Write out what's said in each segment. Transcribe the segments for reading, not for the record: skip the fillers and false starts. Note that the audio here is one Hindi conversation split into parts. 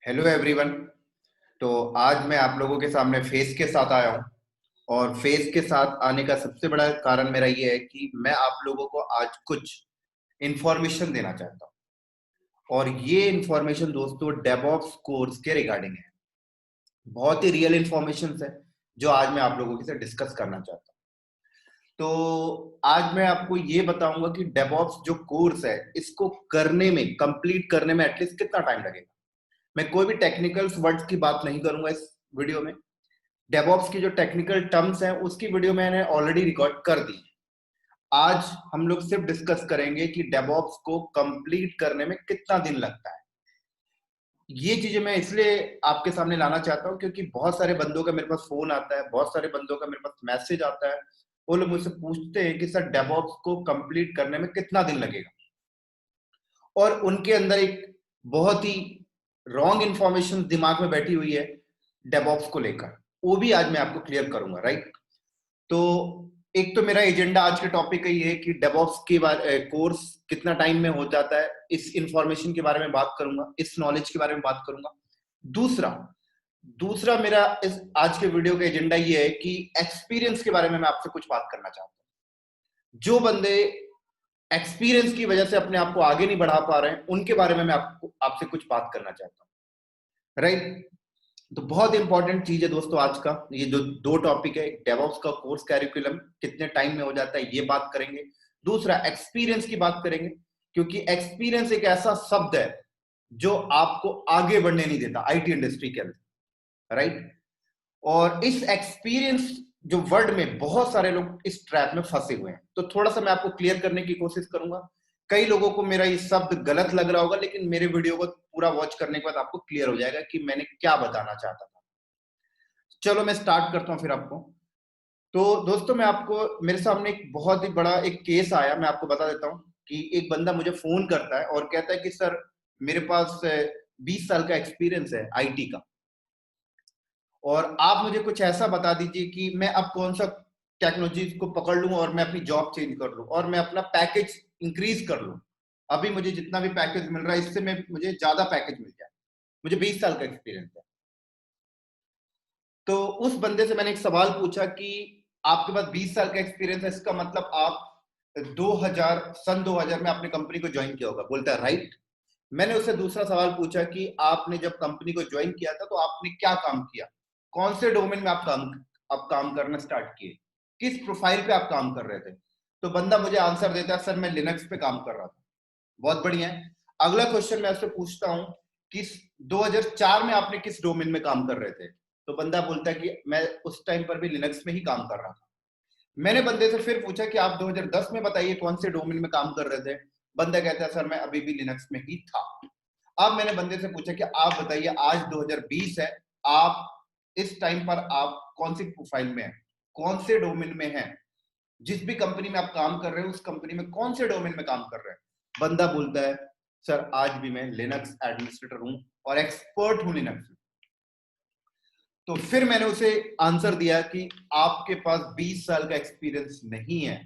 Hello everyone. तो आज मैं आप लोगों के सामने फेस के साथ आया हूँ। और फेस के साथ आने का सबसे बड़ा कारण मेरा ये है कि मैं आप लोगों को आज कुछ इंफॉर्मेशन देना चाहता हूँ। और ये इंफॉर्मेशन दोस्तों डेवऑप्स कोर्स के रिगार्डिंग है। बहुत ही रियल इंफॉर्मेशन है जो आज मैं आप लोगों के साथ डिस्कस करना चाहता हूँ। तो आज मैं आपको ये बताऊंगा कि डेवऑप्स जो कोर्स है इसको करने में, कंप्लीट करने में एटलीस्ट कितना टाइम लगेगा। मैं कोई भी टेक्निकल वर्ड्स की बात नहीं करूंगा इस वीडियो में। डेवऑप्स की जो टेक्निकल टर्म्स हैं उसकी वीडियो मैंने ऑलरेडी रिकॉर्ड कर दी। आज हम लोग सिर्फ डिस्कस करेंगे कि डेवऑप्स को कंप्लीट करने में कितना दिन लगता है। ये चीजें मैं इसलिए आपके सामने लाना चाहता हूं क्योंकि बहुत सारे बंदों का मेरे पास फोन आता है, बहुत सारे बंदों का मेरे पास मैसेज आता है। वो लोग मुझसे पूछते हैं कि सर डेवऑप्स को कंप्लीट करने में कितना दिन लगेगा। और उनके अंदर एक बहुत ही रॉन्ग इंफॉर्मेशन दिमाग में बैठी हुई है डेवऑप्स को लेकर। वो भी आज मैं आपको क्लियर करूंगा, राइट। तो एक तो मेरा एजेंडा आज के टॉपिक का ये है कि डेवऑप्स के बारे कोर्स कितना टाइम में हो जाता है, इस इंफॉर्मेशन के बारे में बात करूंगा, इस नॉलेज के बारे में बात करूंगा। दूसरा दूसरा मेरा इस आज के वीडियो का एजेंडा ये है कि एक्सपीरियंस के बारे में मैं आपसे कुछ बात करना चाहता हूं। जो बंदे एक्सपीरियंस की वजह से अपने आप को आगे नहीं बढ़ा पा रहे हैं उनके बारे में मैं आपसे कुछ बात करना चाहता हूं, राइट। तो बहुत इंपॉर्टेंट चीज है दोस्तों आज का ये जो दो टॉपिक है। डेवऑप्स का कोर्स कैरिकुलम कितने टाइम में हो जाता है ये बात करेंगे। दूसरा एक्सपीरियंस की बात करेंगे क्योंकि एक्सपीरियंस एक ऐसा शब्द है जो आपको आगे बढ़ने नहीं देता आईटी इंडस्ट्री के अंदर, राइट। और इस एक्सपीरियंस जो वर्ड में बहुत सारे लोग इस ट्रैप में फंसे हुए हैं, तो थोड़ा सा मैं आपको क्लियर करने की कोशिश करूंगा। कई लोगों को मेरा ये शब्द गलत लग रहा होगा लेकिन मेरे वीडियो को पूरा वॉच करने के बाद आपको क्लियर हो जाएगा कि मैंने क्या बताना चाहता था। चलो मैं स्टार्ट करता हूं फिर आपको। तो दोस्तों मैं आपको, मेरे सामने एक बहुत ही बड़ा एक केस आया, मैं आपको बता देता हूं कि एक बंदा मुझे फोन करता है और कहता है कि सर मेरे पास 20 साल का एक्सपीरियंस है आईटी का, और आप मुझे कुछ ऐसा बता दीजिए कि मैं अब कौन सा टेक्नोलॉजी को पकड़ लूं और मैं अपनी जॉब चेंज कर लूं और मैं अपना पैकेज इंक्रीज कर लूं। अभी मुझे जितना भी पैकेज मिल रहा है इससे मैं मुझे ज्यादा पैकेज मिल जाए। मुझे 20 साल का एक्सपीरियंस है। तो उस बंदे से मैंने एक सवाल पूछा कि आपके पास 20 साल का एक्सपीरियंस है, इसका मतलब आप 2000 में आपने कंपनी को ज्वाइन किया होगा। बोलता है राइट। मैंने उससे दूसरा सवाल पूछा कि आपने जब कंपनी को ज्वाइन किया था तो आपने क्या काम किया, कौन से डोमेन में आप काम करना स्टार्ट किए, किस प्रोफाइल पे आप काम कर रहे थे। तो बंदा मुझे आंसर देता है सर मैं लिनक्स पे काम कर रहा था। बहुत बढ़िया है। अगला क्वेश्चन मैं उससे पूछता हूँ कि 2004 में आपने किस डोमेन में काम कर रहे थे। तो बंदा बोलता है कि मैं उस टाइम पर भी लिनक्स में ही काम कर रहा था। मैंने बंदे से फिर पूछा कि आप 2010 में बताइए कौन से डोमेन में काम कर रहे थे। बंदा कहता है सर मैं अभी भी लिनक्स में ही था। अब मैंने बंदे से पूछा कि आप बताइए आज 2020 है, आप इस टाइम पर आप कौन सी प्रोफाइल में हैं, कौन से डोमेन में हैं, जिस भी कंपनी में आप काम कर रहे हो उस कंपनी में कौन से डोमेन में काम कर रहे हैं। बंदा बोलता है सर आज भी मैं लिनक्स एडमिनिस्ट्रेटर हूं और एक्सपर्ट हूं लिनक्स में। तो फिर मैंने उसे आंसर दिया कि आपके पास 20 साल का एक्सपीरियंस नहीं है,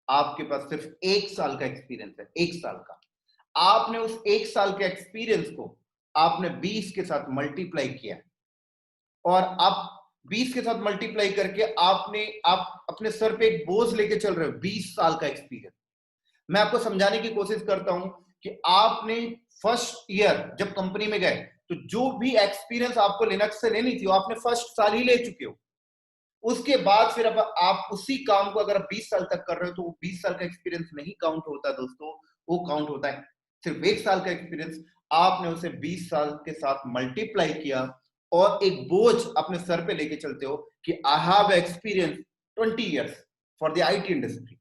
आपके पास सिर्फ 1 साल का एक्सपीरियंस है, 1 साल का। आपने उस 1 साल के एक्सपीरियंस को आपने 20 के साथ मल्टीप्लाई किया और आप 20 के साथ मल्टीप्लाई करके आप अपने सर पे एक बोझ लेके चल रहे हो, 20 साल का एक्सपीरियंस। मैं आपको समझाने की कोशिश करता हूं कि आपने फर्स्ट ईयर जब कंपनी में गए तो जो भी एक्सपीरियंस आपको लिनक्स से लेनी थी वो आपने फर्स्ट साल ही ले चुके हो। उसके बाद फिर अब आप उसी काम को अगर आप 20 साल तक कर रहे हो तो वो 20 साल का एक्सपीरियंस नहीं काउंट होता दोस्तों। वो काउंट होता है सिर्फ 1 साल का एक्सपीरियंस। आपने उसे 20 साल के साथ मल्टीप्लाई किया और एक बोझ अपने सर पे लेके चलते हो कि I have experience 20 years for the IT industry.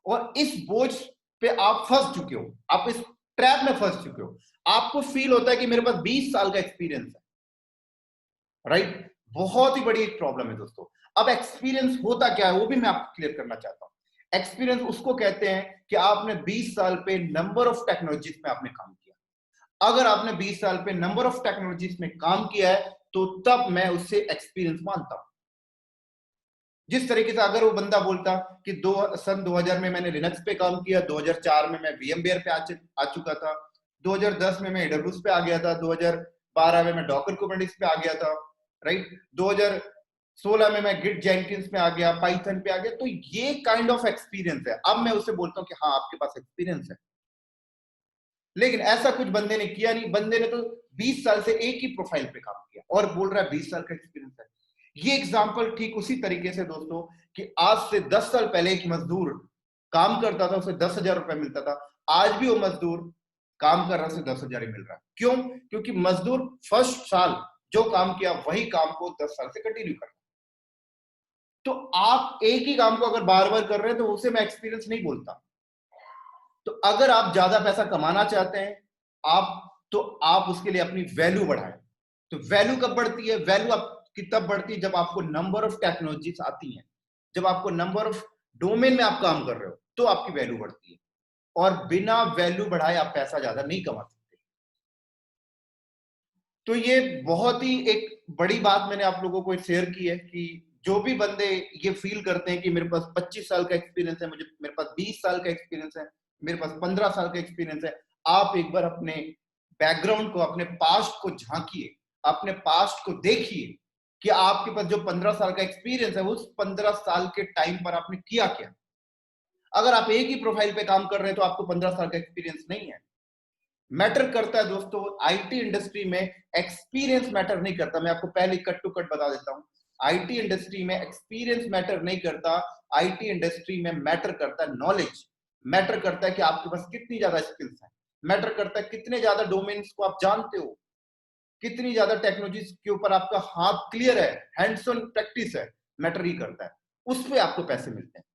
और इस बोझ पे आप फंस चुके हो, आप इस ट्रैप में फंस चुके हो। आपको फील होता है कि मेरे पास 20 साल का एक्सपीरियंस है, राइट। बहुत ही बड़ी एक प्रॉब्लम है दोस्तों। अब एक्सपीरियंस होता क्या है वो भी मैं आपको क्लियर करना चाहता हूं। एक्सपीरियंस उसको कहते हैं कि आपने 20 साल पे नंबर ऑफ टेक्नोलॉजीज में आपने काम किया। अगर आपने 20 साल पे नंबर ऑफ टेक्नोलॉजीज में काम किया है तो तब मैं उससे एक्सपीरियंस मानता हूं। जिस तरीके से अगर वो बंदा बोलता कि सन 2000 में मैंने लिनक्स पे काम किया, 2004 में मैं वीएमवेयर पे आ चुका था, 2010 में मैं एडब्ल्यूएस पे आ गया था, 2012 में मैं डॉकर कुबरनेटिस पे आ गया था, राइट, 2016 में मैं गिट जेनकिंस में आ गया, पाइथन पे आ गया। तो ये काइंड ऑफ एक्सपीरियंस है। अब मैं उससे बोलता हूँ कि हाँ आपके पास एक्सपीरियंस है, लेकिन ऐसा कुछ बंदे ने किया नहीं। बंदे ने तो 20 साल से एक ही प्रोफाइल पे काम किया और बोल रहा है 20 साल का एक्सपीरियंस है। ये एग्जाम्पल ठीक उसी तरीके से दोस्तों कि आज से 10 साल पहले एक मजदूर काम करता था, उसे 10,000 रुपए मिलता था। आज भी वो मजदूर काम कर रहा है, उसे 10,000 ही मिल रहा है। क्यों? क्योंकि मजदूर फर्स्ट साल जो काम किया वही काम को 10 साल से कंटिन्यू कर रहा है। तो आप एक ही काम को अगर बार बार कर रहे हैं तो उसे मैं एक्सपीरियंस नहीं बोलता। तो अगर आप ज्यादा पैसा कमाना चाहते हैं आप उसके लिए अपनी वैल्यू बढ़ाएं। तो वैल्यू कब बढ़ती है? वैल्यू आपकी तब बढ़ती है जब आपको नंबर ऑफ टेक्नोलॉजीज आती हैं, जब आपको नंबर ऑफ डोमेन में आप काम कर रहे हो, तो आपकी वैल्यू बढ़ती है। और बिना वैल्यू बढ़ाए आप पैसा ज्यादा नहीं कमा सकते। तो ये बहुत ही एक बड़ी बात मैंने आप लोगों को शेयर की है कि जो भी बंदे ये फील करते हैं कि मेरे पास 25 साल का एक्सपीरियंस है, मेरे पास 20 साल का एक्सपीरियंस है, मेरे पास 15 साल का एक्सपीरियंस है, आप एक बार अपने बैकग्राउंड को, अपने पास्ट को झांकिए, अपने पास्ट को देखिए कि आपके पास जो 15 साल का एक्सपीरियंस है उस 15 साल के टाइम पर आपने किया क्या। अगर आप एक ही प्रोफाइल पे काम कर रहे हैं तो आपको 15 साल का एक्सपीरियंस नहीं है। मैटर करता है दोस्तों, आईटी इंडस्ट्री में एक्सपीरियंस मैटर नहीं करता। मैं आपको पहले कट टू कट बता देता हूं, आईटी इंडस्ट्री में एक्सपीरियंस मैटर नहीं करता। आईटी इंडस्ट्री में मैटर करता है नॉलेज। मैटर करता है कि आपके पास कितनी ज्यादा स्किल्स हैं। मैटर करता है कितने ज्यादा डोमेन्स को आप जानते हो, कितनी ज्यादा टेक्नोलॉजीज के ऊपर आपका हाथ क्लियर है, हैंड्स ऑन प्रैक्टिस है। मैटर ही करता है, उस पे आपको पैसे मिलते हैं।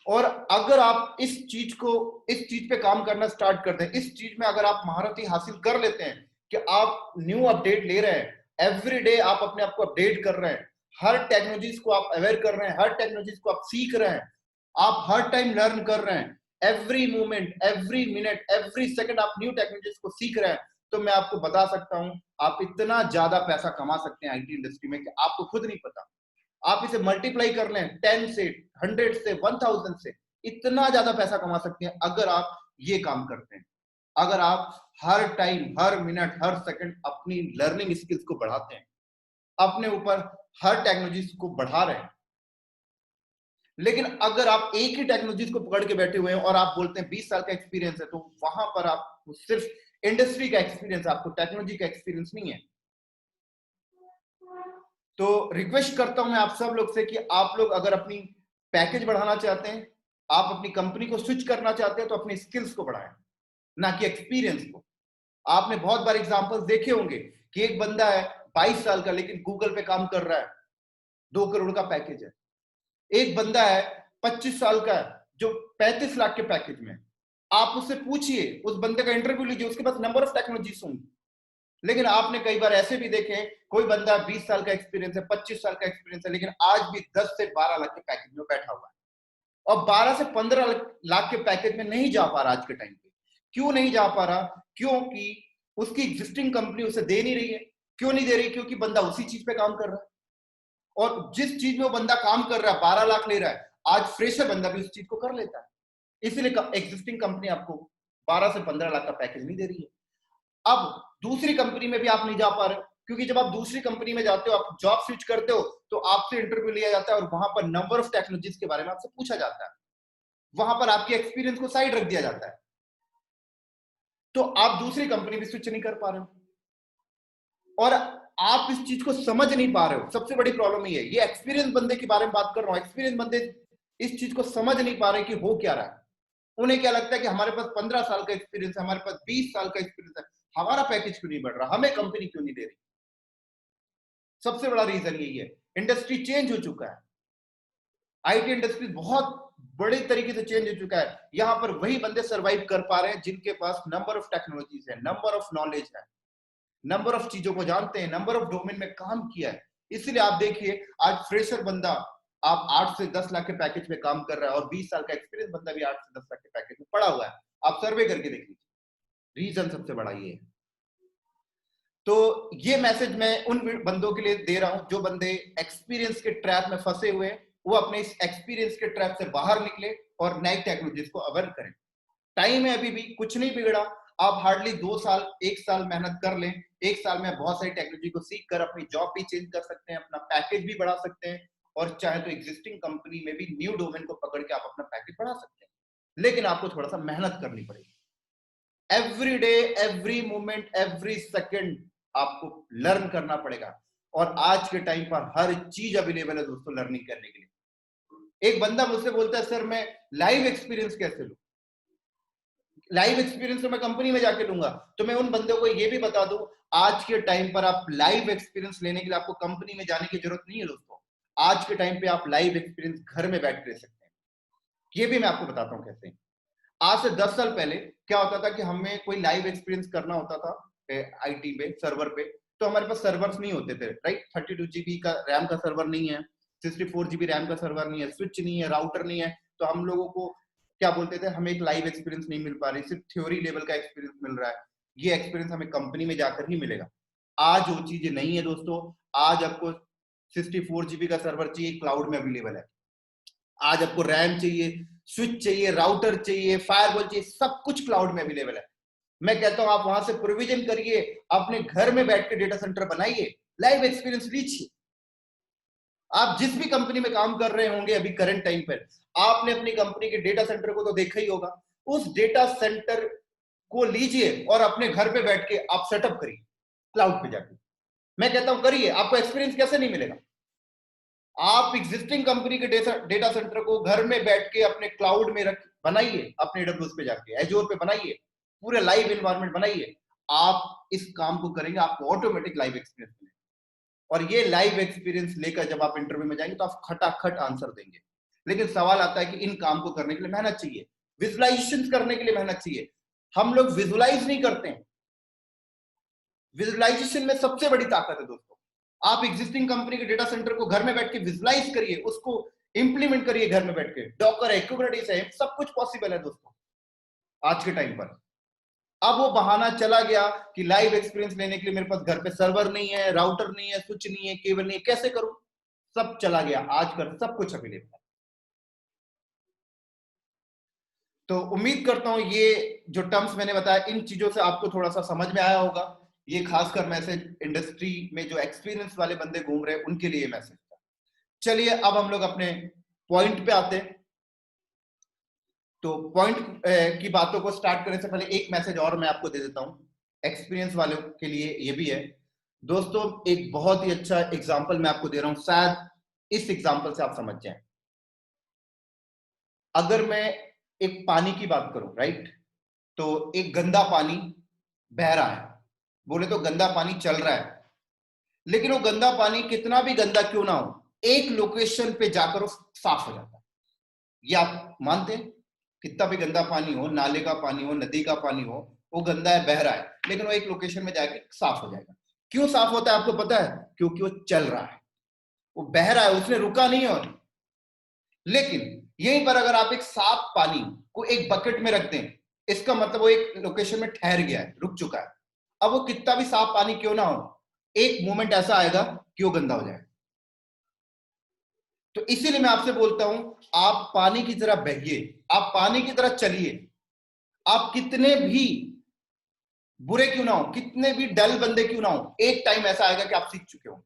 और अगर आप इस चीज पे काम करना स्टार्ट कर दें, इस चीज में अगर आप महारत ही हासिल कर लेते हैं कि आप न्यू अपडेट ले रहे हैं, एवरी डे आप अपने आप को अपडेट कर रहे हैं, हर टेक्नोलॉजीज को आप अवेयर कर रहे हैं, हर टेक्नोलॉजीज को आप सीख रहे हैं, आप हर टाइम लर्न कर रहे हैं, every moment, every minute, every second आप न्यू टेक्नोलॉजीज को सीख रहे हैं, तो मैं आपको बता सकता हूं आप इतना ज्यादा पैसा कमा सकते हैं आईटी इंडस्ट्री में कि आपको खुद नहीं पता। आप इसे मल्टीप्लाई कर लें 10 से, 100 से, 1000 से, इतना ज्यादा पैसा कमा सकते हैं अगर आप ये काम करते हैं। अगर आप हर टाइम, हर मिनट, हर सेकंड अपनी लर्निंग स्किल्स को बढ़ाते हैं, अपने ऊपर हर टेक्नोलॉजी को बढ़ा रहे हैं। लेकिन अगर आप एक ही टेक्नोलॉजी को पकड़ के बैठे हुए हैं और आप बोलते हैं 20 साल का एक्सपीरियंस है, तो वहां पर आप सिर्फ इंडस्ट्री का एक्सपीरियंस, आपको टेक्नोलॉजी का एक्सपीरियंस नहीं है। तो रिक्वेस्ट करता हूं मैं आप सब लोग से कि आप लोग अगर अपनी पैकेज बढ़ाना चाहते हैं, आप अपनी कंपनी को स्विच करना चाहते हैं, तो अपनी स्किल्स को बढ़ाएं, ना कि एक्सपीरियंस को। आपने बहुत बार एग्जांपल्स देखे होंगे कि एक बंदा है 22 साल का लेकिन गूगल पे काम कर रहा है, 2 करोड़ का पैकेज है। एक बंदा है 25 साल का है जो 35 लाख के पैकेज में। आप उससे पूछिए, उस बंदे का इंटरव्यू लीजिए, उसके पास नंबर ऑफ टेक्नोलॉजीज होंगी। लेकिन आपने कई बार ऐसे भी देखे, कोई बंदा 20 साल का एक्सपीरियंस है, 25 साल का एक्सपीरियंस है, लेकिन आज भी 10 से 12 लाख के पैकेज में बैठा हुआ है और 12 से 15 लाख के पैकेज में नहीं जा पा रहा आज के टाइम पे। क्यों नहीं जा पा रहा? क्योंकि उसकी एग्जिस्टिंग कंपनी उसे दे नहीं रही है। क्यों नहीं दे रही? क्योंकि बंदा उसी चीज पे काम कर रहा है, और जिस चीज में वो बंदा काम कर रहा है 12 लाख ले रहा है, आज फ्रेशर बंदा भी उस चीज को कर लेता है। इसलिए एग्जिस्टिंग कंपनी आपको 12 से 15 लाख का पैकेज नहीं दे रही है। अब दूसरी कंपनी में भी आप नहीं जा पा रहे हो, क्योंकि जब आप दूसरी कंपनी में जाते हो, आप जॉब स्विच करते हो, तो आपसे इंटरव्यू लिया जाता है और वहां पर नंबर ऑफ टेक्नोलॉजीज के बारे में आपसे पूछा जाता है। वहां पर आपके एक्सपीरियंस को साइड रख दिया जाता है, तो आप दूसरी कंपनी भी स्विच नहीं कर पा रहे हो और आप इस चीज को समझ नहीं पा रहे हो। सबसे बड़ी प्रॉब्लम ये है। ये एक्सपीरियंस बंदे के बारे में बात कर रहा हूं। एक्सपीरियंस बंदे इस चीज को समझ नहीं पा रहे कि हो क्या रहा है। उन्हें क्या लगता है कि हमारे पास 15 साल का एक्सपीरियंस है, हमारे पास 20 साल का एक्सपीरियंस है, हमारा पैकेज क्यों नहीं बढ़ रहा, हमें कंपनी क्यों नहीं दे रही। सबसे बड़ा रीजन यही है। इंडस्ट्री चेंज हो चुका है, आईटी इंडस्ट्री बहुत बड़े तरीके से चेंज हो चुका है। यहां पर वही बंदे सरवाइव कर पा रहे हैं जिनके पास नंबर ऑफ टेक्नोलॉजीज है, नंबर ऑफ नॉलेज है, नंबर ऑफ चीजों को जानते हैं, नंबर ऑफ डोमेन में काम किया है। इसलिए आप देखिए, आज फ्रेशर बंदा आप 8 से 10 लाख के पैकेज में काम कर रहा है और 20 साल का एक्सपीरियंस बंदा भी 8 से 10 लाख के पैकेज में पड़ा हुआ है। आप सर्वे करके देख लीजिए, रीजन सबसे बड़ा ये है। तो ये मैसेज मैं उन बंदों के लिए दे रहा हूं जो बंदे एक्सपीरियंस के ट्रैप में फंसे हुए हैं, वो अपने इस एक्सपीरियंस के ट्रैप से बाहर निकले और नई टेक्नोलॉजीज को अवेयर करें। टाइम है, अभी भी कुछ नहीं बिगड़ा। आप हार्डली 2 साल 1 साल मेहनत कर लें, 1 साल में बहुत सारी टेक्नोलॉजी को सीख कर अपनी जॉब भी चेंज कर सकते हैं, अपना पैकेज भी बढ़ा सकते हैं, और चाहे तो एग्जिस्टिंग कंपनी में भी न्यू डोमेन को पकड़ के आप अपना पैकेज बढ़ा सकते हैं। लेकिन आपको थोड़ा सा मेहनत करनी पड़ेगी। Every day, every moment, every second आपको लर्न करना पड़ेगा, और आज के टाइम पर हर चीज अवेलेबल है दोस्तों लर्निंग करने के लिए। एक बंदा मुझसे बोलता है सर मैं लाइव एक्सपीरियंस कैसे लूं? लाइव एक्सपीरियंस तो मैं कंपनी में जाके लूंगा। तो मैं उन बंदों को ये भी बता दूं, आज के टाइम पर आप लाइव एक्सपीरियंस लेने के लिए आपको कंपनी में जाने की जरूरत नहीं है दोस्तों। आज के टाइम पे आप लाइव एक्सपीरियंस घर में बैठ कर ले सकते हैं। ये भी मैं आपको बताता हूं कैसे। आज से 10 साल पहले क्या होता था कि हमें कोई लाइव एक्सपीरियंस करना होता था आईटी पे, सर्वर पे, तो हमारे पास सर्वर्स नहीं होते थे, राइट। 32 GB का रैम का सर्वर नहीं है, 64 GB रैम का सर्वर नहीं है, स्विच नहीं है, राउटर नहीं है। तो हम लोगों को क्या बोलते थे, हमें एक लाइव एक्सपीरियंस नहीं मिल पा रही, सिर्फ थ्योरी लेवल का एक्सपीरियंस मिल रहा है। ये एक्सपीरियंस हमें कंपनी में जाकर ही मिलेगा। आज वो चीजें नहीं है दोस्तों। आज आपको 64 GB का सर्वर चाहिए, क्लाउड में अवेलेबल है। आज आपको रैम चाहिए, स्विच चाहिए, राउटर चाहिए, फायरवॉल चाहिए, सब कुछ क्लाउड में अवेलेबल है। मैं कहता हूं आप वहां से प्रोविजन करिए, अपने घर में बैठ के डेटा सेंटर बनाइए, लाइव एक्सपीरियंस लीजिए। आप जिस भी कंपनी में काम कर रहे होंगे अभी करंट टाइम पर, आपने अपनी कंपनी के डेटा सेंटर को तो देखा ही होगा। उस डेटा सेंटर को लीजिए और अपने घर पे बैठ के आप सेटअप करिए क्लाउड पे जाके। मैं कहता हूं करिए, आपको एक्सपीरियंस कैसे नहीं मिलेगा? आप एग्जिस्टिंग कंपनी के डेटा सेंटर को घर में बैठ के अपने क्लाउड में रख बनाइए, अपने AWS पे जाके, एजोर पे बनाइए, पूरे लाइव एनवायरनमेंट बनाइए। आप इस काम को करेंगे, आपको ऑटोमेटिक लाइव एक्सपीरियंस मिलेगा। और ये लाइव एक्सपीरियंस लेकर जब आप इंटरव्यू में जाएंगे तो आप खटाखट आंसर देंगे। लेकिन सवाल आता है कि इन काम को करने के लिए मेहनत चाहिए, विजुलाइजेशन करने के लिए मेहनत चाहिए। हम लोग विजुलाइज नहीं करते हैं। विजुलाइजेशन में सबसे बड़ी ताकत है दोस्तों। आप एग्जिस्टिंग कंपनी के डेटा सेंटर को घर में बैठ के विजुलाइज करिए, उसको इंप्लीमेंट करिए घर में बैठ के। डॉकर है, कुबरनेटिस है, सब कुछ पॉसिबल है दोस्तों आज के टाइम पर। अब वो बहाना चला गया कि लाइव एक्सपीरियंस लेने के लिए मेरे पास घर पे सर्वर नहीं है, राउटर नहीं है, स्विच नहीं है, केबल नहीं है, कैसे करूं? सब चला गया, आजकल सब कुछ अवेलेबल है। तो उम्मीद करता हूं ये जो टर्म्स मैंने बताया, इन चीजों से आपको थोड़ा सा समझ में आया होगा। ये खासकर मैसेज इंडस्ट्री में जो एक्सपीरियंस वाले बंदे घूम रहे हैं उनके लिए मैसेज था। चलिए अब हम लोग अपने पॉइंट पे आते हैं। तो पॉइंट की बातों को स्टार्ट करने से पहले एक मैसेज और मैं आपको दे देता हूं, एक्सपीरियंस वालों के लिए ये भी है दोस्तों। एक बहुत ही अच्छा एग्जांपल मैं आपको दे रहा हूं, शायद इस एग्जांपल से आप समझ जाएं। अगर मैं एक पानी की बात करूं, राइट, तो एक गंदा पानी बह रहा है, बोले तो गंदा पानी चल रहा है, लेकिन वो गंदा पानी कितना भी गंदा क्यों ना हो, एक लोकेशन पे जाकर वो साफ हो जाता है। ये आप मानते हैं? कितना भी गंदा पानी हो, नाले का पानी हो, नदी का पानी हो, वो गंदा है, बह रहा है, लेकिन वो एक लोकेशन में जाके साफ हो जाएगा। क्यों साफ होता है आपको पता है? क्योंकि वो चल रहा है, वो बह रहा है, उसने रुका नहीं है। लेकिन यहीं पर अगर आप एक साफ पानी को एक बकेट में रख दें, इसका मतलब वो एक लोकेशन में ठहर गया है, रुक चुका है। अब वो कितना भी साफ पानी क्यों ना हो, एक मोमेंट ऐसा आएगा कि वो गंदा हो जाएगा। तो इसीलिए मैं आपसे बोलता हूं, आप पानी की तरह बहिए, आप पानी की तरह चलिए। आप कितने भी बुरे क्यों ना हो, कितने भी डल बंदे क्यों ना हो, एक टाइम ऐसा आएगा कि आप सीख चुके हो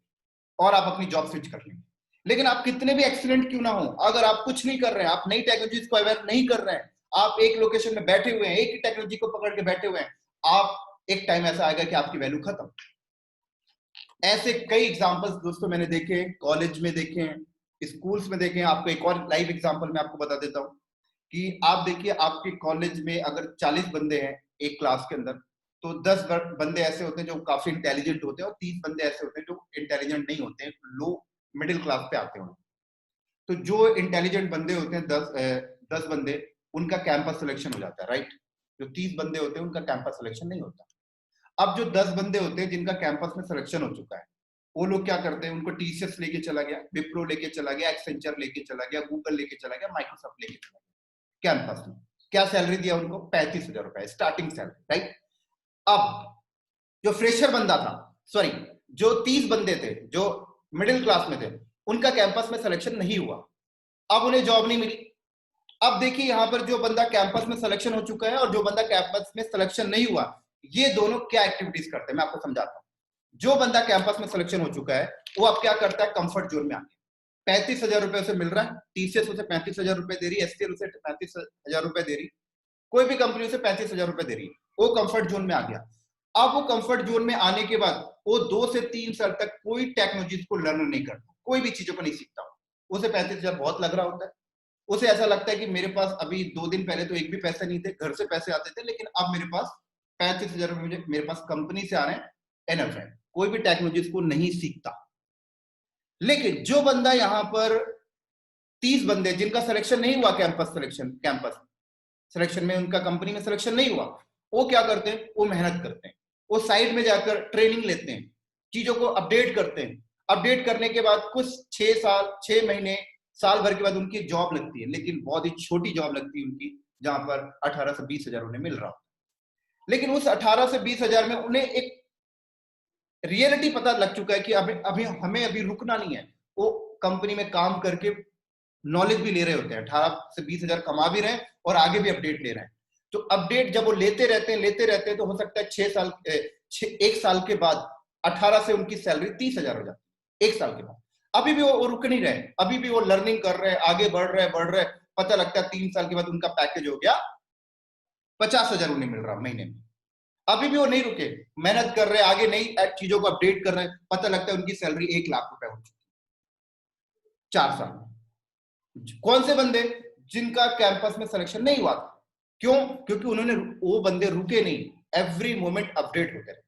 और आप अपनी जॉब स्विच कर लेंगे। लेकिन आप कितने भी एक्सीलेंट क्यों ना हो, अगर आप कुछ नहीं कर रहे हैं, आप नई टेक्नोलॉजीज को अवेयर नहीं कर रहे हैं, आप एक लोकेशन में बैठे हुए हैं, एक ही टेक्नोलॉजी को पकड़ के बैठे हुए हैं, आप एक टाइम ऐसा आएगा कि आपकी वैल्यू खत्म। ऐसे कई एग्जांपल्स दोस्तों मैंने देखे, कॉलेज में देखे हैं, स्कूल्स में देखे हैं। आपको एक और लाइव एग्जांपल मैं आपको बता देता हूं कि आप देखिए, आपके कॉलेज में अगर 40 बंदे हैं एक क्लास के अंदर, तो 10 बंदे ऐसे होते हैं जो काफी इंटेलिजेंट होते हैं और 30 बंदे ऐसे होते हैं जो इंटेलिजेंट नहीं होते हैं, लो मिडिल क्लास पे आते हैं। तो जो इंटेलिजेंट बंदे होते हैं, 10 बंदे, उनका कैंपस सिलेक्शन हो जाता है, राइट। जो 30 बंदे होते हैं उनका कैंपस सिलेक्शन नहीं होता। अब जो 10 बंदे होते हैं जिनका कैंपस में सिलेक्शन हो चुका है, वो लोग क्या करते हैं, उनको टीसीएस लेके चला गया, विप्रो लेके चला गया, एक्सेंचर लेके चला गया, गूगल लेके चला गया, माइक्रोसॉफ्ट लेके चला गया कैंपस में। क्या सैलरी दिया उनको? 35,000 रुपए स्टार्टिंग सैलरी, राइट। अब जो फ्रेशर बंदा था, सॉरी, जो 30 बंदे थे जो मिडिल क्लास में थे, उनका कैंपस में सिलेक्शन नहीं हुआ। अब उन्हें जॉब नहीं मिली। अब देखिए यहाँ पर जो बंदा कैंपस में सिलेक्शन हो चुका है और जो बंदा कैंपस में सिलेक्शन नहीं हुआ, ये दोनों क्या एक्टिविटीज करते हैं मैं आपको समझाता हूँ। जो बंदा कैंपस में सिलेक्शन हो चुका है वो अब क्या करता है, कंफर्ट जोन में आके 35,000 रुपए उसे मिल रहा है, टीसीएस उसे 35,000 रुपए दे रही है, एसटीएल उसे 35,000 रुपए दे रही, कोई भी कंपनी उसे 35,000 रुपए दे रही है, वो कंफर्ट जोन में आ गया। अब वो कंफर्ट जोन में आने के बाद वो 2 से 3 साल तक कोई टेक्नोलॉजीज को लर्न नहीं करता, कोई भी चीजों को नहीं सीखता। उसे 35,000 बहुत लग रहा होता है, उसे ऐसा लगता है कि मेरे पास अभी 2 दिन पहले तो एक भी पैसे नहीं थे, घर से पैसे आते थे, लेकिन अब मेरे पास 35,000 रुपए मेरे पास कंपनी से आ रहे हैं, एनफ है, कोई भी टेक्नोलॉजीज को नहीं सीखता। लेकिन जो बंदा यहाँ पर 30 बंदे जिनका सिलेक्शन नहीं हुआ, कैंपस सिलेक्शन में उनका कंपनी में सिलेक्शन नहीं हुआ, वो क्या करते हैं, वो मेहनत करते हैं, वो साइड में जाकर ट्रेनिंग लेते हैं, चीजों को अपडेट करते हैं। अपडेट करने के बाद कुछ 6 महीने साल भर के बाद उनकी जॉब लगती है, लेकिन बहुत ही छोटी जॉब लगती है उनकी, जहां पर 18 से 20,000 उन्हें मिल रहा हो। लेकिन उस 18 से 20,000 में उन्हें एक रियलिटी पता लग चुका है कि हमें अभी रुकना नहीं है। वो कंपनी में काम करके नॉलेज भी ले रहे होते हैं, 18 से 20,000 कमा भी रहे हैं और आगे भी अपडेट ले रहे हैं। तो अपडेट जब वो लेते रहते हैं तो हो सकता है 1 साल के बाद 18 से उनकी सैलरी 30,000 हो जाती है, 1 साल के बाद। अभी भी वो रुक नहीं रहे, अभी भी वो लर्निंग कर रहे हैं, आगे बढ़ रहे हैं। पता लगता है 3 साल के बाद उनका पैकेज हो गया 50,000 उन्हें मिल रहा महीने में। अभी भी वो नहीं रुके, मेहनत कर रहे हैं, आगे नई चीजों को अपडेट कर रहे हैं, पता लगता है उनकी सैलरी 1 लाख रुपए हो चुकी 4 साल में। कौन से बंदे, जिनका कैंपस में सिलेक्शन नहीं हुआ था। क्यों? क्योंकि वो बंदे रुके नहीं, एवरी मोमेंट अपडेट होते रहे।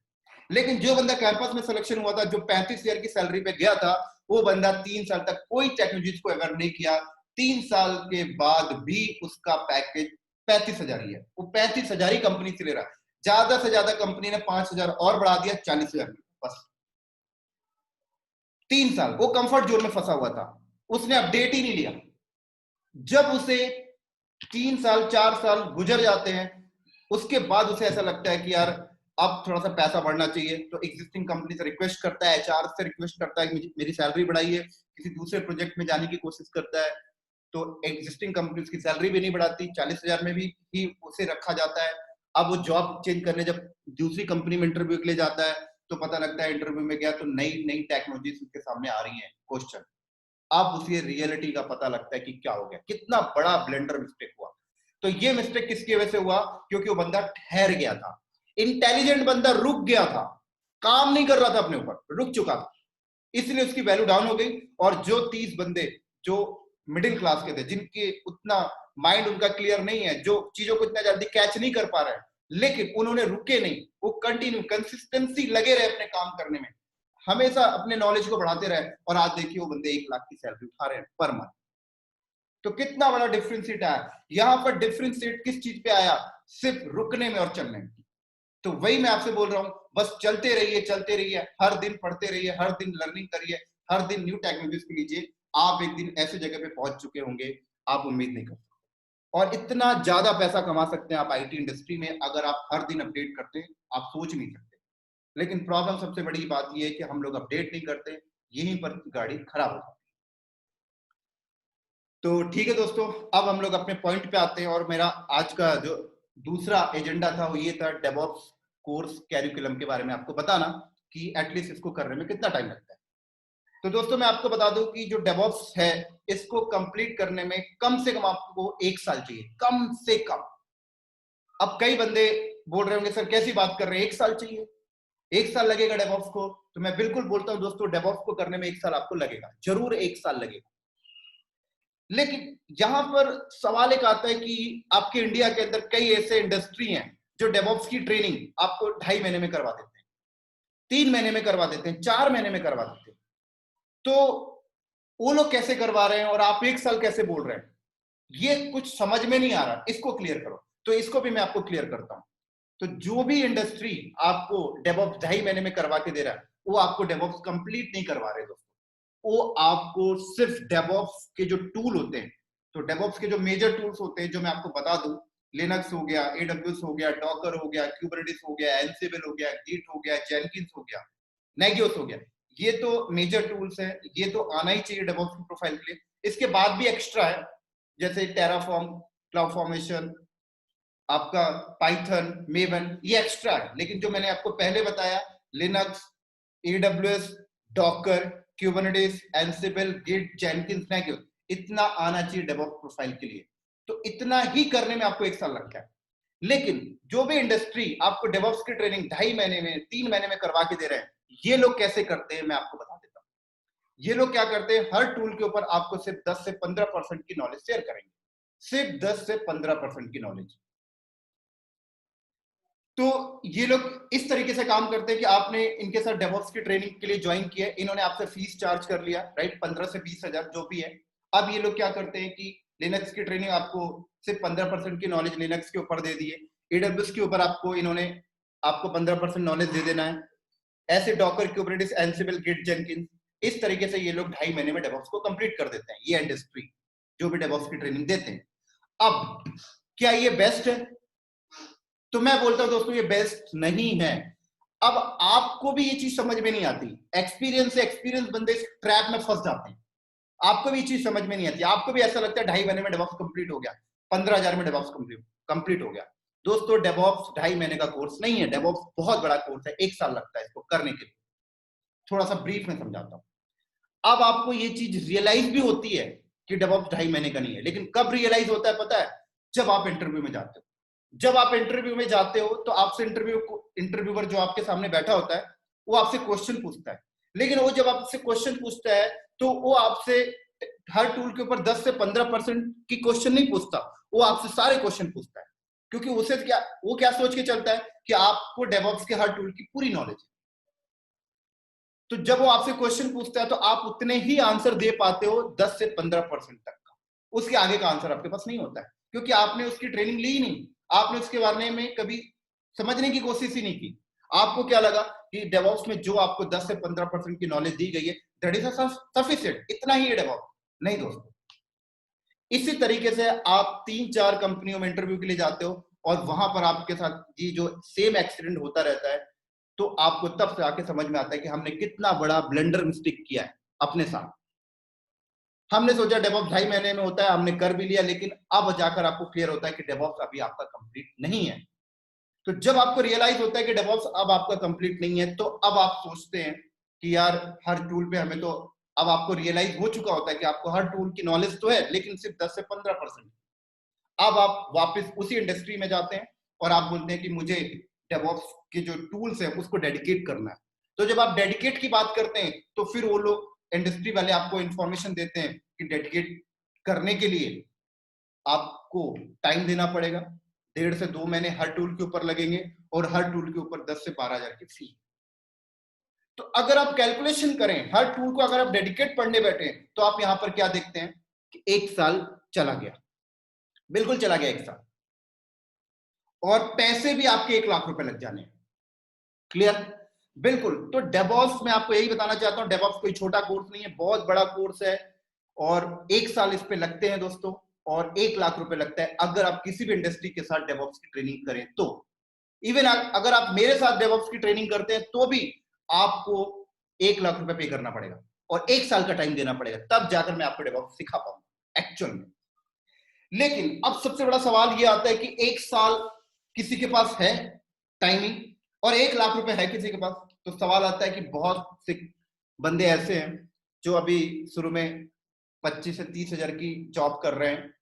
लेकिन जो बंदा कैंपस में सिलेक्शन हुआ था, जो 35,000 की सैलरी पे गया था, वो बंदा 3 साल तक कोई टेक्नोलॉजी को अवेयर नहीं किया। 3 साल के बाद भी उसका पैकेज 35,000 ही है, वो 35,000 ही कंपनी से ले रहा है। ज्यादा से ज्यादा कंपनी ने 5,000 और बढ़ा दिया, 40,000 बस। 3 साल वो कंफर्ट जोन में फंसा हुआ था, उसने अपडेट ही नहीं लिया। जब उसे 3 साल 4 साल गुजर जाते हैं, उसके बाद उसे ऐसा लगता है कि यार अब थोड़ा सा पैसा बढ़ना चाहिए, तो एग्जिस्टिंग कंपनी से रिक्वेस्ट करता है, एचआर से रिक्वेस्ट करता है कि मेरी सैलरी बढ़ाइए, किसी दूसरे प्रोजेक्ट में जाने की कोशिश करता है, तो एग्जिस्टिंग कंपनी उसकी सैलरी भी नहीं बढ़ाती, 40,000 में भी ही उसे रखा जाता है। अब वो जॉब चेंज करने जब दूसरी कंपनी में इंटरव्यू के लिए जाता है, तो पता लगता है इंटरव्यू में गया तो नई नई टेक्नोलॉजीज उसके सामने आ रही हैं, क्वेश्चन। अब उसे रियलिटी का पता लगता है कि क्या हो गया, कितना बड़ा ब्लेंडर मिस्टेक हुआ। तो ये मिस्टेक किसकी वजह से हुआ? क्योंकि वो बंदा ठहर गया था, इंटेलिजेंट बंदा रुक गया था, काम नहीं कर रहा था अपने ऊपर, रुक चुका था, इसलिए उसकी वैल्यू डाउन हो गई। और जो 30 बंदे जो मिडिल क्लास के थे, जिनके उतना माइंड उनका क्लियर नहीं है, जो चीजों को इतना जल्दी कैच नहीं कर पा रहे हैं, लेकिन उन्होंने रुके नहीं, वो कंटिन्यू कंसिस्टेंसी लगे रहे अपने काम करने में, हमेशा अपने नॉलेज को बढ़ाते रहे, और आज देखिए वो बंदे 1 लाख की सैलरी उठा रहे हैं पर मंथ। तो कितना बड़ा डिफरेंशिएट आया यहाँ पर। डिफरेंशिएट किस चीज पे आया? सिर्फ रुकने में और चलने में। तो वही मैं आपसे बोल रहा हूं, बस चलते रहिए, हर दिन पढ़ते रहिए, हर दिन लर्निंग करिए, हर दिन न्यू टेक्नोलॉजीज को लीजिए। आप एक दिन ऐसे जगह पे पहुंच चुके होंगे, आप उम्मीद नहीं कर सकते। और इतना ज्यादा पैसा कमा सकते हैं आप आईटी इंडस्ट्री में, अगर आप हर दिन अपडेट करते हैं, आप सोच नहीं सकते। लेकिन प्रॉब्लम सबसे बड़ी बात यह है कि हम लोग अपडेट नहीं करते, यहीं पर गाड़ी खराब हो जाती है। तो ठीक है दोस्तों, अब हम लोग अपने पॉइंट पे आते हैं, और मेरा आज का जो दूसरा एजेंडा था वो ये था, डेवऑप्स कोर्स कैरिकुलम के बारे में आपको बताना कि एटलीस्ट इसको करने में कितना टाइम लगता है। तो दोस्तों मैं आपको बता दूं कि जो डेवऑप्स है, इसको कंप्लीट करने में कम से कम आपको 1 साल चाहिए, कम से कम। अब कई बंदे बोल रहे होंगे, सर कैसी बात कर रहे हैं, 1 साल चाहिए, 1 साल लगेगा डेवऑप्स को? तो मैं बिल्कुल बोलता हूं दोस्तों, डेवऑप्स को करने में 1 साल आपको लगेगा, जरूर 1 साल लगेगा। लेकिन यहां पर सवाल एक आता है कि आपके इंडिया के अंदर कई ऐसे इंडस्ट्री हैं जो डेवऑप्स की ट्रेनिंग आपको 2.5 महीने में करवा देते हैं, 3 महीने में करवा देते हैं, 4 महीने में करवा देते हैं। तो वो लोग कैसे करवा रहे हैं और आप 1 साल कैसे बोल रहे हैं? ये कुछ समझ में नहीं आ रहा, इसको क्लियर करो। तो इसको भी मैं आपको क्लियर करता हूं। तो जो भी इंडस्ट्री आपको डेवऑप्स 2.5 महीने में करवा के दे रहा है, वो आपको डेवऑप्स कंप्लीट नहीं करवा रहे दोस्तों। वो आपको सिर्फ डेवऑप्स के जो टूल होते हैं, तो डेवऑप्स के जो मेजर टूल्स होते हैं, जो मैं आपको बता दूं, लिनक्स हो गया, एडब्ल्यूएस हो गया, डॉकर हो गया, क्यूबरनेटिस हो गया, एनसिबल हो गया, गिट हो गया, जेनकिंस हो गया, नेगियोस हो गया, ये तो मेजर टूल्स है, ये तो आना ही चाहिए डेवऑप्स की प्रोफाइल के लिए। इसके बाद भी एक्स्ट्रा है, जैसे टेराफॉर्म, क्लाउड फॉर्मेशन, आपका पाइथन, मेवन, ये एक्स्ट्रा है। लेकिन जो मैंने आपको पहले बताया, Linux, AWS, Docker, Kubernetes, Ansible, Git, Jenkins, macro, इतना आना चाहिए डेवऑप्स प्रोफाइल के लिए। तो इतना ही करने में आपको 1 साल लगता है। लेकिन जो भी इंडस्ट्री आपको डेवऑप्स की ट्रेनिंग 2.5 महीने में, 3 महीने में करवा के दे रहे हैं, ये लोग कैसे करते हैं मैं आपको बता देता हूँ। ये लोग क्या करते हैं, हर टूल के ऊपर आपको सिर्फ 10 से 15% की नॉलेज शेयर करेंगे, सिर्फ 10 से 15% की नॉलेज। तो ये लोग इस तरीके से काम करते हैं कि आपने इनके साथ डेवऑप्स की ट्रेनिंग के लिए ज्वाइन किया, इन्होंने आपसे फीस चार्ज कर लिया, राइट, 15 से 20 हजार जो भी है। अब ये लोग क्या करते हैं कि लिनक्स की ट्रेनिंग आपको सिर्फ 15% की नॉलेज लिनक्स के ऊपर दे दिए, एडब्ल्यूएस के ऊपर आपको इन्होंने आपको 15% नॉलेज दे देना है। ऐसे Docker, Kubernetes, Ansible, Git, Jenkins, इस तरीके से ये लोग 2.5 महीने में डेवऑप्स को कंप्लीट कर देते हैं, ये इंडस्ट्री जो भी डेवऑप्स की ट्रेनिंग देते हैं। अब क्या ये बेस्ट है? तो मैं बोलता हूं दोस्तों, ये बेस्ट नहीं है। अब आपको भी ये चीज समझ में नहीं आती, एक्सपीरियंस से एक्सपीरियंस बंदे इस ट्रैप में फंस जाते हैं। आपको भी ये चीज समझ में नहीं आती, आपको भी ऐसा लगता है 2.5 महीने में डेवऑप्स कंप्लीट हो गया, 15,000 में डेवऑप्स कंप्लीट हो गया। दोस्तों डेवऑप्स 2.5 महीने का कोर्स नहीं है, डेवऑप्स बहुत बड़ा कोर्स है, 1 साल लगता है इसको करने के लिए। थोड़ा सा ब्रीफ में समझाता हूं। अब आपको ये चीज रियलाइज भी होती है कि डेवऑप्स 2.5 महीने का नहीं है, लेकिन कब रियलाइज होता है पता है? जब आप इंटरव्यू में जाते हो। जब आप इंटरव्यू में जाते हो तो आपसे इंटरव्यूअर जो आपके सामने बैठा होता है वो आपसे क्वेश्चन पूछता है। लेकिन वो जब आपसे क्वेश्चन पूछता है तो वो आपसे हर टूल के ऊपर 10 से 15% की क्वेश्चन नहीं पूछता, वो आपसे सारे क्वेश्चन पूछता है। क्योंकि उसे क्या, वो क्या सोच के चलता है कि आपको डेवऑप्स के हर टूल की पूरी नॉलेज है। तो जब वो आपसे क्वेश्चन पूछता है तो आप उतने ही आंसर दे पाते हो 10 से 15% तक का, उसके आगे का आंसर आपके पास नहीं होता है, क्योंकि आपने उसकी ट्रेनिंग ली ही नहीं, आपने उसके बारे में कभी समझने की कोशिश ही नहीं की। आपको क्या लगा कि डेवऑप्स में जो आपको 10 से 15% की नॉलेज दी गई है दैट इज सफिशिएंट, इतना ही है डेवऑप्स। नहीं दोस्तों, इसी तरीके से आप 3-4 कंपनियों में इंटरव्यू के लिए जाते हो और वहां पर आपके साथ ये जो सेम एक्सीडेंट होता रहता है, तो आपको तब से आके समझ में आता है कि हमने कितना बड़ा ब्लंडर मिस्टेक किया है अपने साथ। हमने सोचा डेवऑप्स 2.5 महीने में होता है, हमने कर भी लिया, लेकिन अब जाकर आपको क्लियर होता है कि डेवऑप्स अभी आपका कंप्लीट नहीं है। तो जब आपको रियलाइज होता है कि डेवऑप्स अब आपका कंप्लीट नहीं है, तो अब आप सोचते हैं कि यार हर टूल पे हमें तो, अब आपको रियलाइज हो चुका होता है कि आपको हर टूल की नॉलेज तो है लेकिन सिर्फ 10 से 15%। अब आप वापस उसी इंडस्ट्री में जाते हैं और आप बोलते हैं कि मुझे डेवऑप्स के जो टूल्स हैं उसको डेडिकेट करना है। तो जब आप डेडिकेट की बात करते हैं तो फिर वो लोग इंडस्ट्री वाले आपको इंफॉर्मेशन देते हैं कि डेडिकेट करने के लिए आपको टाइम देना पड़ेगा, 1.5 से 2 महीने हर टूल के ऊपर लगेंगे और हर टूल के ऊपर 10 से 12,000 की फी। तो अगर आप कैलकुलेशन करें, हर टूल को अगर आप डेडिकेट पढ़ने बैठे तो आप यहां पर क्या देखते हैं कि 1 साल चला गया, बिल्कुल चला गया 1 साल, और पैसे भी आपके 1 लाख रुपए लग जाने। क्लियर? बिल्कुल। तो डेवऑप्स में आपको यही बताना चाहता हूं, डेवऑप्स कोई छोटा कोर्स नहीं है, बहुत बड़ा कोर्स है और 1 साल इस पे लगते हैं दोस्तों, और 1 लाख रुपए लगता है अगर आप किसी भी इंडस्ट्री के साथ डेवऑप्स की ट्रेनिंग करें तो। इवन अगर आप मेरे साथ डेवऑप्स की ट्रेनिंग करते हैं तो भी आपको 1 लाख रुपए पे करना पड़ेगा और 1 साल का टाइम देना पड़ेगा, तब जाकर मैं आपको डेवऑप्स सिखा पाऊंगा एक्चुअल में। लेकिन अब सबसे बड़ा सवाल ये आता है कि 1 साल किसी के पास है टाइमिंग और 1 लाख रुपए है किसी के पास, तो सवाल आता है कि बहुत से बंदे ऐसे हैं जो अभी शुरू में 25 से 30 हजार की जॉब कर रहे हैं,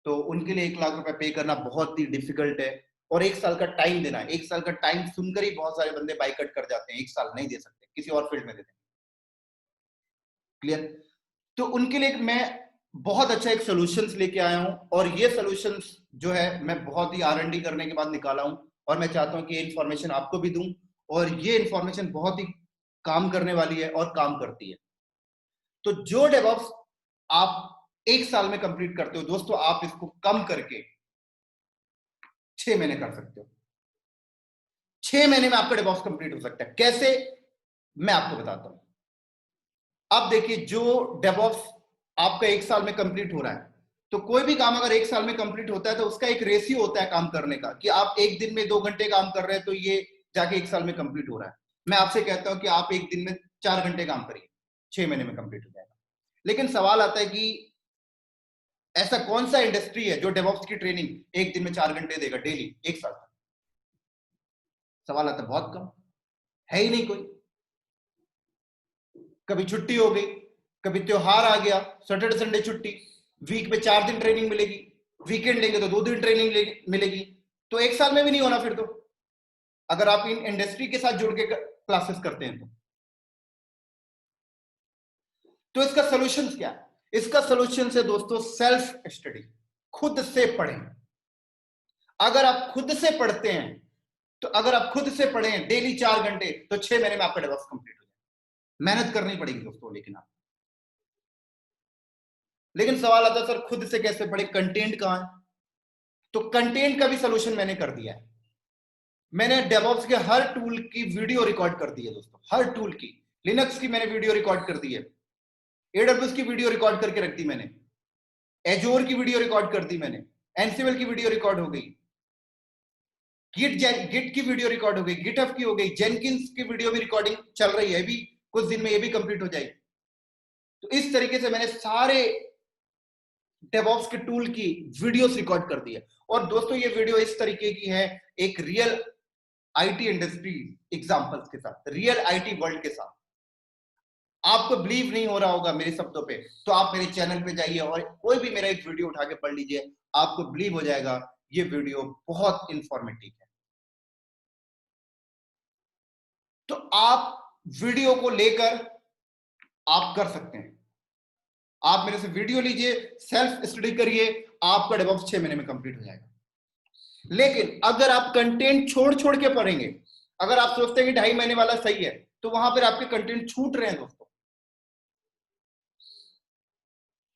तो उनके लिए 1 लाख रुपए पे करना बहुत ही डिफिकल्ट है, और 1 साल का टाइम देना है। 1 साल का टाइम सुनकर ही बहुत सारे बंदे बाइकआउट कर जाते हैं, 1 साल नहीं दे सकते, किसी और फील्ड में देते हैं। क्लियर? तो उनके लिए मैं बहुत अच्छा एक सॉल्यूशंस लेके आया हूं, और ये सॉल्यूशंस जो है मैं बहुत ही R&D करने के बाद निकाला हूं, और मैं चाहता हूं कि ये इन्फॉर्मेशन आपको भी दूं, और ये इन्फॉर्मेशन बहुत ही काम करने वाली है और काम करती है। तो जो डेवऑप्स आप 1 साल में कंप्लीट करते हो दोस्तों, आप इसको कम करके 6 महीने कर सकते हो। 6 महीने में आपका डेवऑप्स कंप्लीट हो सकता है। कैसे? मैं आपको बताता हूं। अब देखिए, जो डेवऑप्स आपका 1 साल में कंप्लीट हो रहा है, तो कोई भी काम अगर 1 साल में कंप्लीट होता है तो उसका एक रेशियो होता है काम करने का, कि आप एक दिन में 2 घंटे काम कर रहे हैं तो ये जाके 1 साल में कंप्लीट हो रहा है। मैं आपसे कहता हूं कि आप एक दिन में 4 घंटे काम करिए, 6 महीने में कंप्लीट हो जाएगा। लेकिन सवाल आता है कि ऐसा कौन सा इंडस्ट्री है जो डेवऑप्स की ट्रेनिंग एक दिन में 4 घंटे देगा डेली, एक साल तक? सवाल आता है, बहुत कम, है ही नहीं कोई। कभी छुट्टी हो गई, कभी त्योहार आ गया, सैटरडे संडे छुट्टी, वीक में 4 दिन ट्रेनिंग मिलेगी, वीकेंड लेंगे तो 2 दिन ट्रेनिंग मिलेगी, तो एक साल में भी नहीं होना फिर तो, अगर आप इन इंडस्ट्री के साथ जुड़ के क्लासेस करते हैं तो इसका सोल्यूशन क्या है? इसका सोल्यूशन है दोस्तों सेल्फ स्टडी, खुद से पढ़ें। अगर आप खुद से पढ़ते हैं, तो अगर आप खुद से पढ़ें डेली 4 घंटे, तो 6 महीने में आपका डेवलप कंप्लीट हो जाए। मेहनत करनी पड़ेगी दोस्तों, लेकिन सवाल आता है सर खुद से कैसे पढ़े, कंटेंट कहां है? तो कंटेंट का भी सोल्यूशन मैंने कर दिया है। मैंने डेवऑप्स के हर टूल की वीडियो रिकॉर्ड कर दी है दोस्तों, हर टूल की। लिनक्स की मैंने वीडियो रिकॉर्ड कर दी है, एडब्ल्यूएस की वीडियो रिकॉर्ड करके रख दी मैंने, एजोर की वीडियो रिकॉर्ड कर दी मैंने, एनसीएल की वीडियो रिकॉर्ड हो गई, गिट की वीडियो रिकॉर्ड हो गई, गिटहब की हो गई, जेनकिंस की वीडियो भी रिकॉर्डिंग चल रही है, अभी कुछ दिन में ये भी कंप्लीट हो जाएगी। तो इस तरीके से मैंने सारे डेवऑप्स के टूल की वीडियोस रिकॉर्ड कर दी है। और दोस्तों ये वीडियो इस तरीके की है, एक रियल आईटी इंडस्ट्री एग्जांपल्स के साथ, रियल आईटी वर्ल्ड के साथ। आपको बिलीव नहीं हो रहा होगा मेरे शब्दों पे, तो आप मेरे चैनल पे जाइए और कोई भी मेरा एक वीडियो उठा के पढ़ लीजिए, आपको बिलीव हो जाएगा ये वीडियो बहुत इंफॉर्मेटिव है। तो आप वीडियो को लेकर आप कर सकते हैं, आप मेरे से वीडियो लीजिए, सेल्फ स्टडी करिए, आपका डेवऑप्स 6 महीने में कंप्लीट हो जाएगा। लेकिन अगर आप कंटेंट छोड़ छोड़ के पढ़ेंगे, अगर आप सोचते हैं कि 2.5 महीने वाला सही है, तो वहां पर आपके कंटेंट छूट रहे हैं दोस्तों।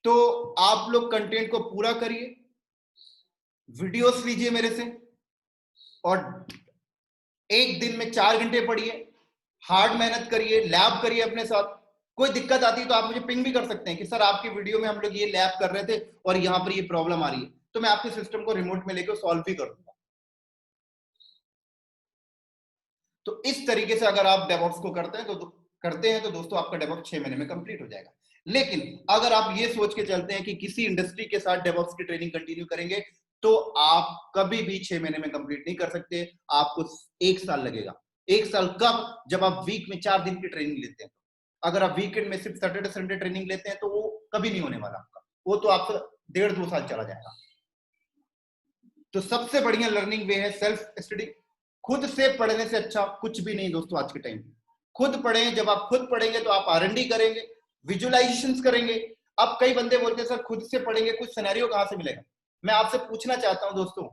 तो आप लोग कंटेंट को पूरा करिए, वीडियोस लीजिए मेरे से, और एक दिन में 4 घंटे पढ़िए, हार्ड मेहनत करिए, लैब करिए अपने साथ। कोई दिक्कत आती है तो आप मुझे पिंग भी कर सकते हैं कि सर आपकी वीडियो में हम लोग ये लैब कर रहे थे और यहाँ पर ये प्रॉब्लम आ रही है, तो मैं आपके सिस्टम को रिमोट में लेकर सॉल्व भी कर दूंगा। तो इस तरीके से अगर आप डेवऑप्स को करते हैं तो दोस्तों आपका डेवऑप्स 6 महीने में कंप्लीट हो जाएगा। लेकिन अगर आप ये सोच के चलते हैं कि किसी इंडस्ट्री के साथ डेवऑप्स की ट्रेनिंग कंटिन्यू करेंगे, तो आप कभी भी 6 महीने में कंप्लीट नहीं कर सकते, आपको 1 साल लगेगा। 1 साल कब? जब आप वीक में 4 दिन की ट्रेनिंग लेते हैं। अगर आप वीकेंड में सिर्फ सैटरडे संडे ट्रेनिंग लेते हैं तो वो कभी नहीं होने वाला आपका, वो तो आपका 1.5-2 साल चला जाएगा। तो सबसे बढ़िया लर्निंग वे है सेल्फ स्टडी। खुद से पढ़ने से अच्छा कुछ भी नहीं दोस्तों आज के टाइम में। खुद पढ़ें, जब आप खुद पढ़ेंगे तो आप आरएनडी करेंगे, विजुअलाइजेशंस करेंगे। अब कई बंदे बोलते हैं सर खुद से पढ़ेंगे, कुछ सिनेरियो कहां से मिलेगा? मैं आपसे पूछना चाहता हूं दोस्तों,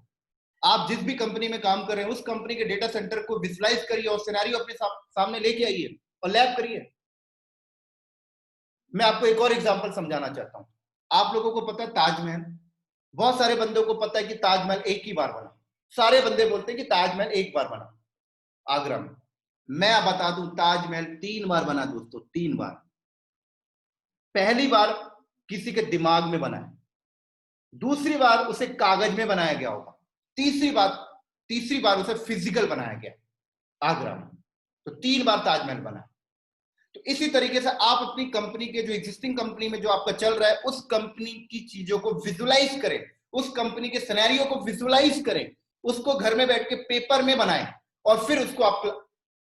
आप जिस भी कंपनी में काम कर रहे हैं उस कंपनी के डेटा सेंटर को विजुअलाइज करिए और सिनेरियो अपने सामने लेके आइए और लैब करिए। मैं आपको एक और एग्जांपल समझाना चाहता हूं। आप लोगों को पता है ताजमहल, बहुत सारे बंदों को पता है कि ताजमहल एक ही बार बना। सारे बंदे बोलते हैं कि ताजमहल एक बार बना आगरा में। मैं बता दूं ताजमहल 3 बार बना दोस्तों, 3 बार। पहली बार किसी के दिमाग में बना है, दूसरी बार उसे कागज में बनाया गया होगा, तीसरी बार उसे फिजिकल बनाया गया आगरा में। तो 3 बार ताजमहल बना। तो इसी तरीके से आप अपनी कंपनी के जो एग्जिस्टिंग कंपनी में जो आपका चल रहा है उस कंपनी की चीजों को विजुअलाइज करें, उस कंपनी के सिनेरियो को विजुअलाइज करें, उसको घर में बैठ के पेपर में बनाएं और फिर उसको आप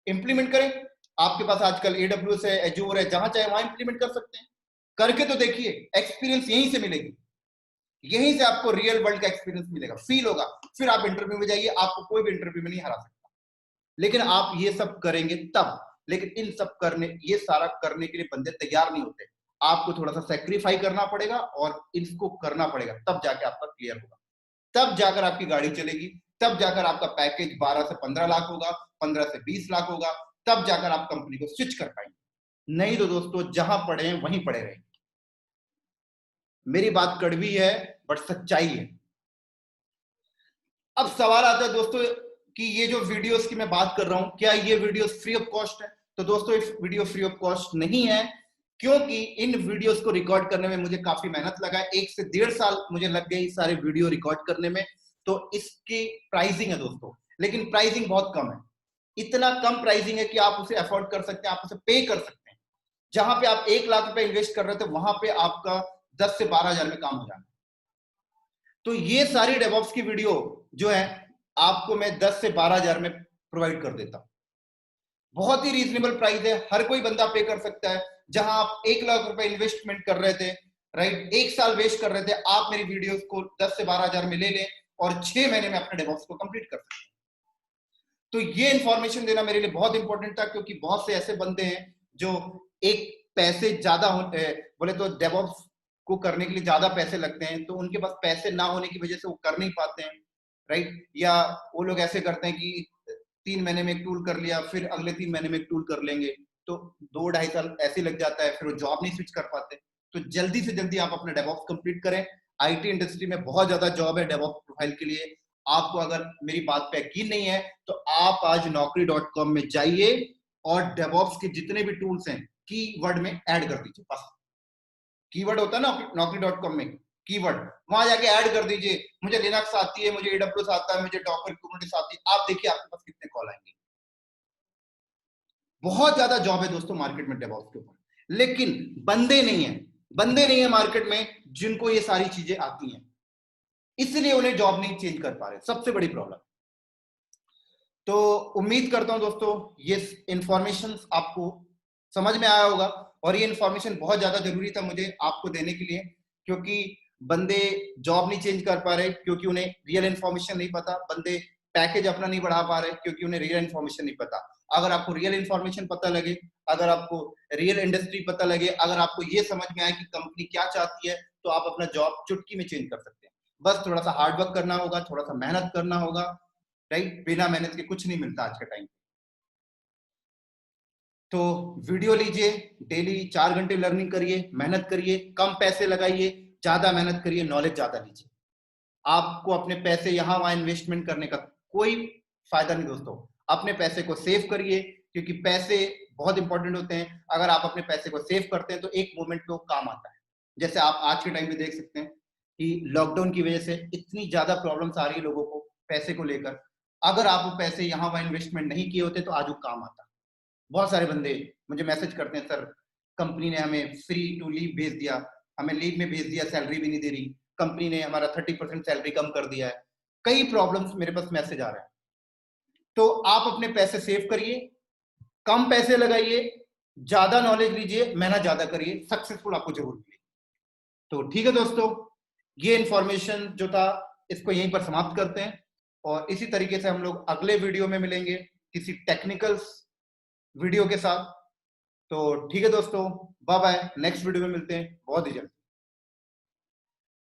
इंप्लीमेंट करें। आपके पास आजकल एडब्ल्यूएस है, एजोर है, जहां चाहे वहां इंप्लीमेंट कर सकते हैं। करके तो देखिए, एक्सपीरियंस यहीं से मिलेगी, यहीं से आपको रियल वर्ल्ड का एक्सपीरियंस मिलेगा, फील होगा। फिर आप इंटरव्यू में जाइए, आपको कोई भी इंटरव्यू में नहीं हरा सकता। लेकिन आप ये सब करेंगे तब, लेकिन इन सब करने, ये सारा करने के लिए बंदे तैयार नहीं होते। आपको थोड़ा सा सेक्रीफाई करना पड़ेगा और इसको करना पड़ेगा, तब जाके आपका क्लियर होगा, तब जाकर आपकी गाड़ी चलेगी, तब जाकर आपका पैकेज 12 से 15 लाख होगा, 15 से 20 लाख होगा, तब जाकर आप कंपनी को स्विच कर पाएंगे। नहीं तो दोस्तों जहां पड़े हैं वहीं पड़े रहेंगे। मेरी बात कड़वी है बट सच्चाई है। अब सवाल आता है दोस्तों कि ये जो वीडियोस की मैं बात कर रहा हूं, क्या ये वीडियोस फ्री ऑफ कॉस्ट है? तो दोस्तों इस वीडियो फ्री ऑफ कॉस्ट नहीं है, क्योंकि इन वीडियोस को रिकॉर्ड करने में मुझे काफी मेहनत लगा है। 1 से 1.5 साल मुझे लग गई सारे वीडियो रिकॉर्ड करने में। तो इसकी प्राइसिंग है दोस्तों, लेकिन प्राइसिंग बहुत कम है। इतना कम प्राइसिंग है कि आप उसे अफोर्ड कर सकते हैं, आप उसे पे कर सकते हैं। जहां पे आप 1 लाख रुपए इन्वेस्ट कर रहे थे, वहां पे आपका 10 से 12 हजार में काम हो जाना है। तो ये सारी डेवऑप्स की वीडियो जो है आपको मैं 10 से 12 हजार में प्रोवाइड कर देता हूं। बहुत ही रीजनेबल प्राइस है, हर कोई बंदा पे कर सकता है। जहां आप 1 लाख रुपए इन्वेस्टमेंट कर रहे थे, राइट, 1 साल वेस्ट कर रहे थे, आप मेरी वीडियोस को 10 से 12 हजार में ले लें और 6 महीने में अपने डेवऑप्स को कंप्लीट कर सकते हैं। तो ये इंफॉर्मेशन देना मेरे लिए बहुत इंपॉर्टेंट था, क्योंकि बहुत से ऐसे बंदे हैं जो एक पैसे ज्यादा बोले तो डेवऑप्स को करने के लिए ज्यादा पैसे लगते हैं, तो उनके पास पैसे ना होने की वजह से वो कर नहीं पाते हैं, राइट। या वो लोग ऐसे करते हैं कि 3 महीने में एक टूल कर लिया, फिर अगले 3 महीने में एक टूल कर लेंगे, तो 2-2.5 साल ऐसे लग जाता है, फिर वो जॉब नहीं स्विच कर पाते। तो जल्दी से जल्दी आप अपना डेवऑप्स कंप्लीट करें। आईटी इंडस्ट्री में बहुत ज्यादा जॉब है डेवऑप्स प्रोफाइल के लिए। आपको अगर मेरी बात पे यकीन नहीं है तो आप आज naukri.com में जाइए और डेवऑप्स के जितने भी टूल्स हैं कीवर्ड में ऐड कर दीजिए। बस कीवर्ड होता है ना naukri.com में, कीवर्ड, वहां जाके ऐड कर दीजिए। मुझे लिनक्स आती है, मुझे एडब्ल्यूएस आता है, मुझे डॉकर कुबरनेटिस आती है। आप देखिए आपके पास कितने कॉल आएंगे। बहुत ज्यादा जॉब है दोस्तों मार्केट में डेवऑप्स के ऊपर, लेकिन बंदे नहीं है, बंदे नहीं है मार्केट में जिनको ये सारी चीजें आती हैं, इसलिए उन्हें जॉब नहीं चेंज कर पा रहे। सबसे बड़ी प्रॉब्लम। तो उम्मीद करता हूं दोस्तों ये इंफॉर्मेशन आपको समझ में आया होगा, और ये इंफॉर्मेशन बहुत ज्यादा जरूरी था मुझे आपको देने के लिए, क्योंकि बंदे जॉब नहीं चेंज कर पा रहे क्योंकि उन्हें रियल इंफॉर्मेशन नहीं पता। बंदे पैकेज अपना नहीं बढ़ा पा रहे क्योंकि उन्हें रियल इंफॉर्मेशन नहीं पता। अगर आपको रियल इंफॉर्मेशन पता लगे, अगर आपको रियल इंडस्ट्री पता लगे, अगर आपको ये समझ में आए कि कंपनी क्या चाहती है, तो आप अपना जॉब चुटकी में चेंज कर सकते हैं। बस थोड़ा सा हार्ड वर्क करना होगा, थोड़ा सा मेहनत करना होगा, राइट। बिना मेहनत के कुछ नहीं मिलता आज के टाइम। तो वीडियो लीजिए, डेली 4 घंटे लर्निंग करिए, मेहनत करिए, कम पैसे लगाइए, ज्यादा मेहनत करिए, नॉलेज ज्यादा लीजिए। आपको अपने पैसे यहां वहां इन्वेस्टमेंट करने का कोई फायदा नहीं दोस्तों। अपने पैसे को सेव करिए, क्योंकि पैसे बहुत इंपॉर्टेंट होते हैं। अगर आप अपने पैसे को सेव करते हैं तो एक मोमेंट पे वो काम आता है। जैसे आप आज के टाइम पे देख सकते हैं कि लॉकडाउन की वजह से इतनी ज्यादा प्रॉब्लम्स आ रही है लोगों को पैसे को लेकर। अगर आप वो पैसे यहाँ वहां इन्वेस्टमेंट नहीं किए होते तो आज वो काम आता। बहुत सारे बंदे मुझे मैसेज करते हैं, सर कंपनी ने हमें फ्री टू लीव भेज दिया, हमें लीव में भेज दिया, सैलरी भी नहीं दे रही, कंपनी ने हमारा 30% सैलरी कम कर दिया है। कई प्रॉब्लम्स मेरे पास मैसेज आ रहे हैं। तो आप अपने पैसे सेव करिए, कम पैसे लगाइए, ज्यादा नॉलेज लीजिए, मेहनत ज्यादा करिए, सक्सेसफुल आपको जरूर मिलेगी। तो ठीक है दोस्तों, ये इंफॉर्मेशन जो था इसको यहीं पर समाप्त करते हैं, और इसी तरीके से हम लोग अगले वीडियो में मिलेंगे किसी टेक्निकल वीडियो के साथ। तो ठीक है दोस्तों, बाय बाय, नेक्स्ट वीडियो में मिलते हैं बहुत ही जल्द।